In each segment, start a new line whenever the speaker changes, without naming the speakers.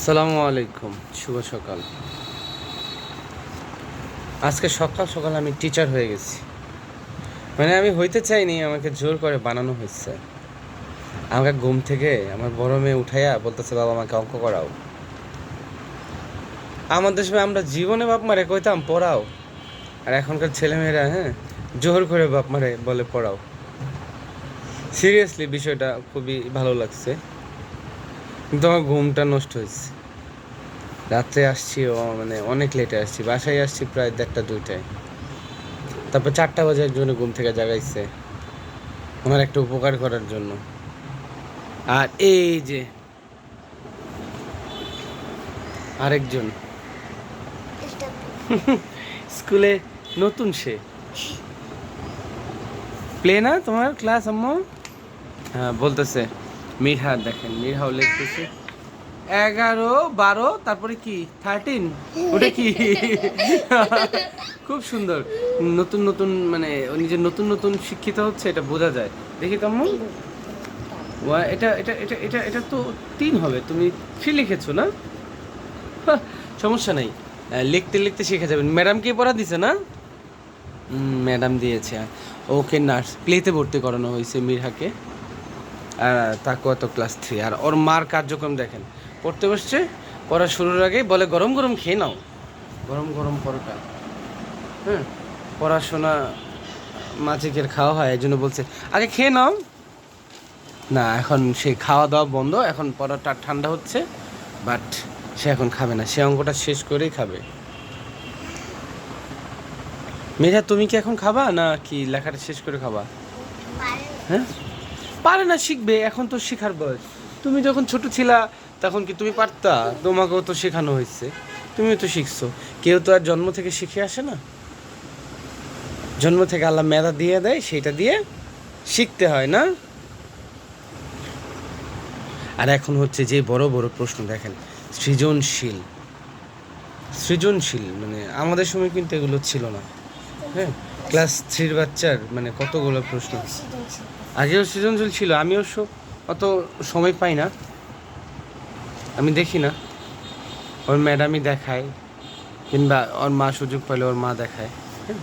আসসালামু আলাইকুম, শুভ সকাল। আজকে সকাল সকাল আমি টিচার হয়ে গেছি। মানে আমি হইতে চাইনি, আমাকে জোর করে বানানো হয়েছে। আমাকে ঘুম থেকে আমার বড় মেয়ে উঠাইয়া বলতেছে, বাবা আমাকে অঙ্ক করাও। আমাদের সময় আমরা জীবনে বাপ মারে কইতাম পড়াও, আর এখনকার ছেলেমেয়েরা জোর করে বাপ মারে বলে পড়াও। সিরিয়াসলি বিষয়টা খুবই ভালো লাগছে, কিন্তু আমার ঘুমটা নষ্ট হয়েছে। রাত্রে আসছি মানে অনেক লেটে আসছি, বাসায় আসছি প্রায় 1টা 2টায়। তারপর 4টা বাজে একজনে ঘুম থেকে জাগাইছে আমার একটা উপকার করার জন্য। আর এই যে আরেকজন স্কুলে নতুন, সে প্লে না তোমার ক্লাস আম্মু? হ্যাঁ বলতেছে মিরহা, দেখেন মিরহাও লিখতেছে 11 12, তারপরে কি 13, ওটা কি? খুব সুন্দর। নতুন নতুন মানে ও নিজের নতুন নতুন শিক্ষিত হচ্ছে, এটা বোঝা যায়। দেখি তো আম্মু, এটা এটা এটা এটা এটা তো 3 হবে, তুমি 3 লিখেছো না? সমস্যা নাই, লিখতে লিখতে শিখে যাবেন। ম্যাডাম কি পড়া দিছে না? ম্যাডাম দিয়েছে। ওকে নার্স প্লেতে ভর্তি করানো হয়েছে মিরহাকে। আর তাকে তো ক্লাস 3। আর ওর মার কার্যক্রম দেখেন, পড়তে বসছে, পড়া শুরুর আগেই বলে গরম গরম খেয়ে নাও, গরম গরম পরোটা। হ্যাঁ, পড়াশোনা মাঝিকের খাওয়া হয়, এই জন্য বলছে আগে খেয়ে নাও। না, এখন সে খাওয়া দাওয়া বন্ধ, এখন পরোটা ঠান্ডা হচ্ছে, বাট সে এখন খাবে না, সে অঙ্কটা শেষ করেই খাবে। মেয়েরা তুমি কি এখন খাবা না কি লেখাটা শেষ করে খাবা? হ্যাঁ, পারে না, শিখবে, এখন তো শেখার বয়স। তুমি যখন ছোট ছিলা তখন কি তুমি পারতা? তোমাকেও তো শেখানো হয়েছে, তুমিও তো শিখছো। কেউ তো আর জন্ম থেকে শিখে আসে না। জন্ম থেকে আল্লাহ মেধা দিয়ে দেয়, সেটা দিয়ে শিখতে হয় না? আর এখন হচ্ছে যে বড় বড় প্রশ্ন দেখেন, সৃজনশীল। সৃজনশীল মানে আমাদের সময় কিন্তু এগুলো ছিল না। হ্যাঁ, ক্লাস 3 বাচ্চার মানে কতগুলো প্রশ্ন। আগেও সৃজনশীল ছিল, আমিও অত সময় পাই না, আমি দেখি না। ওর ম্যাডামই দেখায়, কিংবা ওর মা সুযোগ পাইলে ওর মা দেখায়। হ্যাঁ,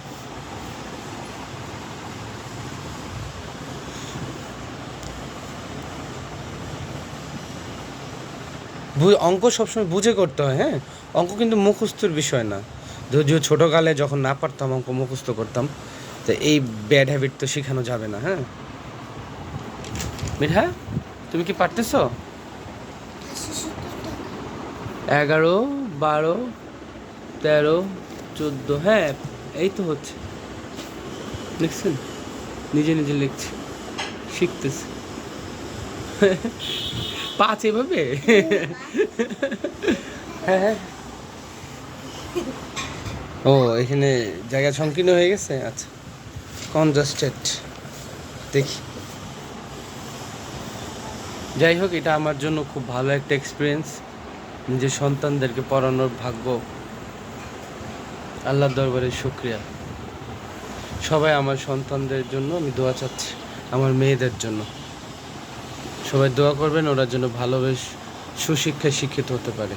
অঙ্ক সবসময় বুঝে করতে হয়। হ্যাঁ, অঙ্ক কিন্তু মুখস্থর বিষয় না। যদিও ছোটোকালে যখন না পারতাম অঙ্ক মুখস্থ করতাম, তো এই ব্যাড হ্যাবিট তো শেখানো যাবে না। হ্যাঁ মিঠা, তুমি কি পারতেছো? 11 12 13 14, হ্যাঁ এই তো হচ্ছে। লিখছেন? নিজে নিজে লিখছি, শিখতেছি। 5 এভাবে? হ্যাঁ হ্যাঁ। ও, এখানে জায়গা সংকীর্ণ হয়ে গেছে, আচ্ছা, কনজাস্টেড। দেখি, যাই হোক, এটা আমার জন্য খুব ভালো একটা এক্সপিরিয়েন্স। নিজের সন্তানদেরকে পড়ানোর ভাগ্য, আল্লাহর দরবারে শুকরিয়া। সবাই আমার সন্তানদের জন্য আমি দোয়া চাচ্ছি, আমার মেয়েদের জন্য সবাই দোয়া করবেন, ওরা যেন ভালোবেসে সুশিক্ষায় শিক্ষিত হতে পারে।